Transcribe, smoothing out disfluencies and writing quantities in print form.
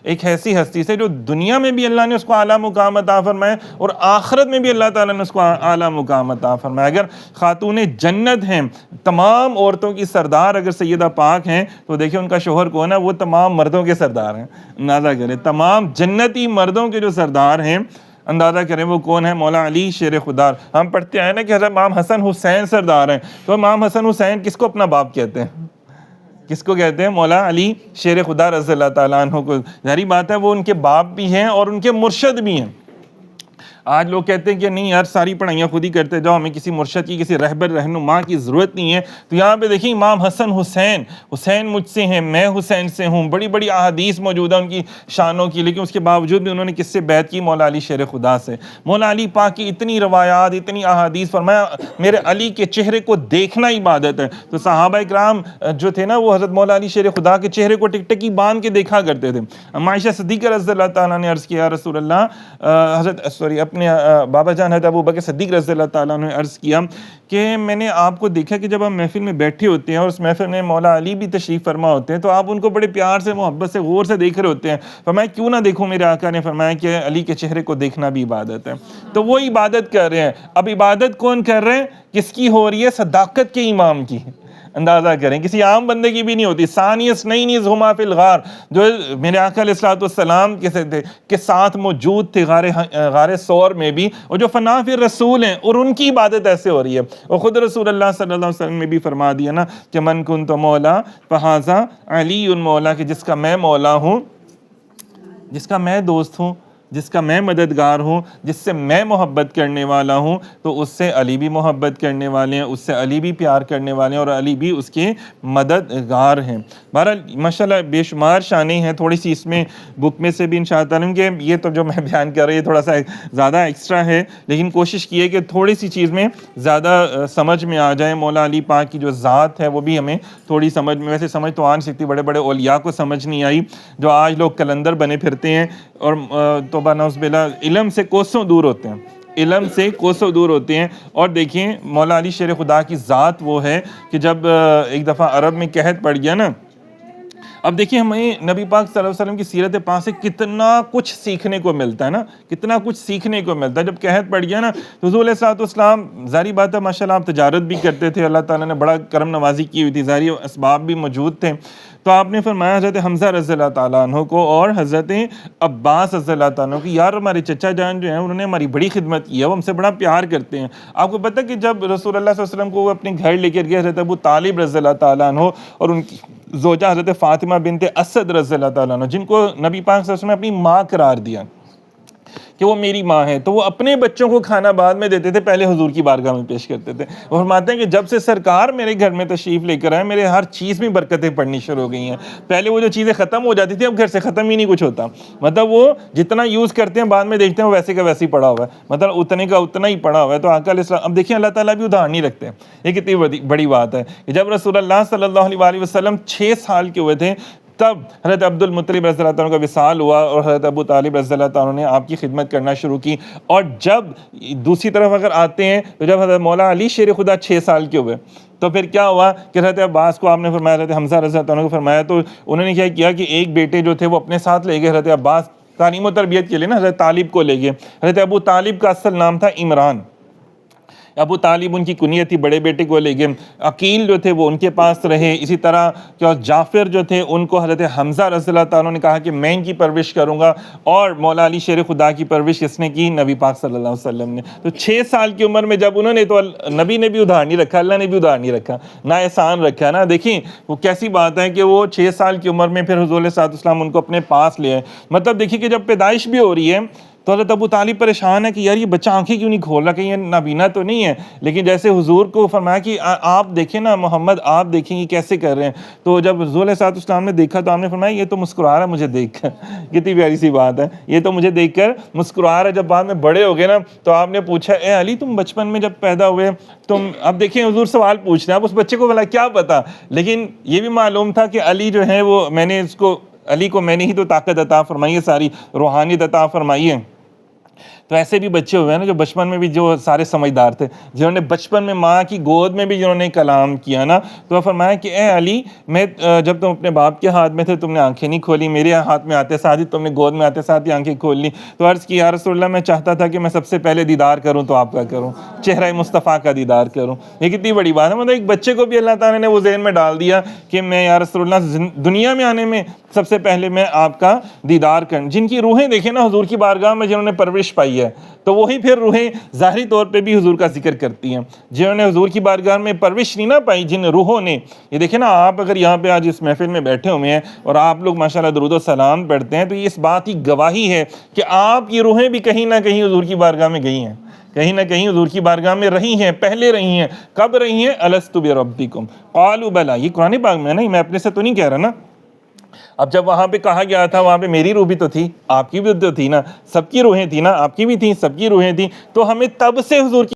ایک ایسی ہستی سے جو دنیا میں بھی اللہ نے اس کو اعلیٰ مقام عطا فرمایا اور آخرت میں بھی اللہ تعالیٰ نے اس کو اعلیٰ مقام عطا فرمایا. اگر خاتون جنت ہیں، تمام عورتوں کی سردار اگر سیدہ پاک ہیں تو دیکھیں ان کا شوہر کون ہے؟ وہ تمام مردوں کے سردار ہیں. اندازہ کریں تمام جنتی مردوں کے جو سردار ہیں، اندازہ کریں وہ کون ہے؟ مولا علی شیر خدا. ہم پڑھتے ہیں نا کہ حضرت امام حسن حسین سردار ہیں، تو امام حسن حسین کس کو اپنا باپ کہتے ہیں؟ کس کو کہتے ہیں؟ مولا علی شیر خدا رضی اللہ تعالیٰ عنہ کو. ظاہری بات ہے وہ ان کے باپ بھی ہیں اور ان کے مرشد بھی ہیں. آج لوگ کہتے ہیں کہ نہیں یار ساری پڑھائیاں خود ہی کرتے جاؤ، ہمیں کسی مرشد کی، کسی رہبر رہنما کی ضرورت نہیں ہے. تو یہاں پہ دیکھیں امام حسن حسین مجھ سے ہیں، میں حسین سے ہوں. بڑی بڑی احادیث موجود ہیں ان کی شانوں کی، لیکن اس کے باوجود بھی انہوں نے کس سے بیعت کی؟ مولا علی شیر خدا سے. مولا علی پاک کی اتنی روایات، اتنی احادیث، فرمایا میرے علی کے چہرے کو دیکھنا عبادت ہے. تو صحابہ اکرام جو تھے نا وہ حضرت مولا علی شیر خدا کے چہرے کو ٹک ٹکی باندھ کے دیکھا کرتے تھے. عائشہ صدیقہ رضی اللہ تعالیٰ نے عرض کیا رسول اللہ، اپنے بابا جان حضرت ابو بکر صدیق رضی اللہ تعالیٰ نے عرض کیا کہ میں نے آپ کو دیکھا کہ جب ہم محفل میں بیٹھے ہوتے ہیں اور اس محفل میں مولا علی بھی تشریف فرما ہوتے ہیں تو آپ ان کو بڑے پیار سے، محبت سے، غور سے دیکھ رہے ہوتے ہیں. فرمایا کیوں نہ دیکھوں؟ میرے آقا نے فرمایا کہ علی کے چہرے کو دیکھنا بھی عبادت ہے. تو وہ عبادت کر رہے ہیں. اب عبادت کون کر رہے ہیں؟ کس کی ہو رہی ہے؟ صداقت کے امام کی. اندازہ کریں کسی عام بندے کی بھی نہیں ہوتی. ثانیس نہیں ہما فی الغار، جو میرے آقا علیہ الصلوۃ والسلام کے ساتھ موجود تھے غار ثور میں بھی، اور جو فنا فی الرسول ہیں اور ان کی عبادت ایسے ہو رہی ہے. اور خود رسول اللہ صلی اللہ علیہ وسلم نے بھی فرما دیا نا کہ من کنت مولا فہذا علی مولا، کہ جس کا میں مولا ہوں، جس کا میں دوست ہوں، جس کا میں مددگار ہوں، جس سے میں محبت کرنے والا ہوں، تو اس سے علی بھی محبت کرنے والے ہیں، اس سے علی بھی پیار کرنے والے ہیں، اور علی بھی اس کے مددگار ہیں. بہرحال ماشاءاللہ بے شمار شانیں ہیں. تھوڑی سی اس میں بک میں سے بھی انشاءاللہ تعالیٰ کہ یہ تو جو میں بیان کر رہی ہے تھوڑا سا زیادہ ایکسٹرا ہے، لیکن کوشش کی ہے کہ تھوڑی سی چیز میں زیادہ سمجھ میں آ جائے. مولا علی پاک کی جو ذات ہے وہ بھی ہمیں تھوڑی سمجھ میں، ویسے سمجھ تو آ نہیں سکتی، بڑے بڑے اولیاء کو سمجھ نہیں آئی جو آج لوگ کلندر بنے پھرتے ہیں اور توبہ نعوذ باللہ علم سے کوسوں دور ہوتے ہیں، علم سے کوسوں دور ہوتے ہیں. اور دیکھیں مولا علی شیر خدا کی ذات وہ ہے کہ جب ایک دفعہ عرب میں قحط پڑ گیا نا، اب دیکھیں ہمیں نبی پاک صلی اللہ علیہ وسلم کی سیرت پاک سے کتنا کچھ سیکھنے کو ملتا ہے نا، کتنا کچھ سیکھنے کو ملتا ہے. جب قحط پڑ گیا نا تو حضور علیہ الصلوۃ والسلام، ظاہری بات ہے ماشاءاللہ آپ تجارت بھی کرتے تھے، اللہ تعالیٰ نے بڑا کرم نوازی کی ہوئی تھی، ظاہری اسباب بھی موجود تھے. تو آپ نے فرمایا حضرت حمزہ رضی اللہ تعالیٰ عنہ کو اور حضرت عباس رضی اللہ تعالیٰ عنہ کی، یار ہمارے چچا جان جو ہیں انہوں نے ہماری بڑی خدمت کی ہے، وہ ہم سے بڑا پیار کرتے ہیں. آپ کو پتہ کہ جب رسول اللہ صلی اللہ علیہ وسلم کو وہ اپنے گھر لے کر گئے حضرت ابو طالب رضی اللہ تعالیٰ عنہ اور ان کی زوجہ حضرت فاطمہ بنت اسد رضی اللہ تعالیٰ عنہ، جن کو نبی پاک صلی اللہ علیہ وسلم نے اپنی ماں قرار دیا کہ وہ میری ماں ہے، تو وہ اپنے بچوں کو کھانا بعد میں دیتے تھے، پہلے حضور کی بارگاہ میں پیش کرتے تھے. وہ فرماتے ہیں کہ جب سے سرکار میرے گھر میں تشریف لے کر آئے، میرے ہر چیز میں برکتیں پڑنی شروع ہو گئی ہیں. پہلے وہ جو چیزیں ختم ہو جاتی تھی اب گھر سے ختم ہی نہیں کچھ ہوتا. مطلب وہ جتنا یوز کرتے ہیں بعد میں دیکھتے ہیں وہ ویسے کا ویسے ہی پڑا ہوا ہے، مطلب اتنے کا اتنا ہی پڑا ہوا ہے. تو آقا علیہ السلام، اب دیکھیں اللہ تعالیٰ بھی ادھار نہیں رکھتے. یہ کتنی بڑی بات ہے کہ جب رسول اللہ صلی اللہ علیہ وآلہ وسلم 6 سال کے ہوئے تھے تب حضرت عبد المطلب رضی اللہ عنہ کا وصال ہوا اور حضرت ابو طالب رضی اللہ عنہ نے آپ کی خدمت کرنا شروع کی. اور جب دوسری طرف اگر آتے ہیں تو جب حضرت مولا علی شیر خدا 6 سال کے ہوئے تو پھر کیا ہوا کہ حضرت عباس کو آپ نے فرمایا، حضرت حمزہ رضی اللہ عنہ کو فرمایا، تو انہوں نے کیا کیا کہ ایک بیٹے جو تھے وہ اپنے ساتھ لے گئے حضرت عباس تعلیم و تربیت کے لیے نا، حضرت طالب کو لے گئے. حضرت ابو طالب کا اصل نام تھا عمران، ابو طالب ان کی کنیت تھی، بڑے بیٹے کو لے گئے. عقیل جو تھے وہ ان کے پاس رہے. اسی طرح کہ جعفر جو تھے ان کو حضرت حمزہ رضی اللہ تعالیٰ نے کہا کہ میں ان کی پرورش کروں گا. اور مولا علی شیر خدا کی پرورش کس نے کی؟ نبی پاک صلی اللہ علیہ وسلم نے. تو 6 سال کی عمر میں جب انہوں نے، تو نبی نے بھی ادھار نہیں رکھا، اللہ نے بھی ادھار نہیں رکھا، نہ احسان رکھا نا. دیکھیں وہ کیسی بات ہے کہ وہ 6 سال کی عمر میں پھر حضور علیہ السلام ان کو اپنے پاس لے آئے. مطلب دیکھیے کہ جب پیدائش بھی ہو رہی ہے تو حضرت ابو طالب پریشان ہے کہ یار یہ بچہ آنکھیں کیوں نہیں کھول رہا، کہیں یہ نابینا تو نہیں ہے. لیکن جیسے حضور کو فرمایا کہ آپ دیکھیں نا محمد، آپ دیکھیں یہ کیسے کر رہے ہیں. تو جب حضور علیہ السلام نے دیکھا تو آپ نے فرمایا یہ تو مسکرا رہا ہے مجھے دیکھ کر. کتنی پیاری سی بات ہے، یہ تو مجھے دیکھ کر مسکرا رہا ہے. جب بعد میں بڑے ہو گئے نا تو آپ نے پوچھا اے علی تم بچپن میں جب پیدا ہوئے تم، اب دیکھیں حضور سوال پوچھ رہے ہیں، اب اس بچے کو بھلا کیا پتا. لیکن یہ بھی معلوم تھا کہ علی جو ہے وہ علی کو میں نے ہی تو طاقت عطا فرمائی ہے، ساری روحانیت عطا فرمائی ہے. تو ایسے بھی بچے ہوئے ہیں نا جو بچپن میں بھی جو سارے سمجھدار تھے، جنہوں نے بچپن میں ماں کی گود میں بھی جنہوں نے کلام کیا نا، تو فرمایا کہ اے علی، میں جب تم اپنے باپ کے ہاتھ میں تھے تم نے آنکھیں نہیں کھولی، میرے ہاتھ میں آتے ساتھ ہی تم نے گود میں آتے ساتھ ہی آنکھیں کھول لی۔ تو عرض کی یا رسول اللہ میں چاہتا تھا کہ میں سب سے پہلے دیدار کروں تو آپ کا کروں، چہرہ مصطفیٰ کا دیدار کروں۔ یہ کتنی بڑی بات ہے، مطلب ایک بچے کو بھی اللہ تعالیٰ نے وہ ذہن میں ڈال دیا کہ میں یا رسول اللہ دنیا میں آنے میں سب سے پہلے میں آپ کا دیدار کروں۔ جن کی روحیں دیکھیں نا حضور کی بارگاہ میں جنہوں نے پرورش پائی ہے، تو وہی پھر روحیں ظاہری طور پہ بھی حضور کا ذکر کرتی ہیں۔ جنہوں نے حضور کی بارگاہ میں پرورش نہیں نہ پائی، جن روحوں نے، یہ دیکھیں نا آپ اگر یہاں پہ آج اس محفل میں بیٹھے ہوئے ہیں اور آپ لوگ ماشاءاللہ درود و سلام پڑھتے ہیں، تو یہ اس بات کی گواہی ہے کہ آپ کی روحیں بھی کہیں نہ کہیں حضور کی بارگاہ میں گئی ہیں، کہیں نہ کہیں حضور کی بارگاہ میں رہی ہیں، پہلے رہی ہیں۔ کب رہی ہیں؟ الستُ بربکم قالوا بلی، یہ قرآن پاک میں ہے نا، میں اپنے سے تو نہیں کہہ رہا نا۔ اب جب وہاں پہ کہا گیا تھا، وہاں پہ میری روح بھی تو تھی، آپ کی بھی تو تھی نا، سب کی روحیں تھیں نا، آپ کی بھی تھیں، سب کی روحیں تھیں، تو ہمیں تب سے حضور کی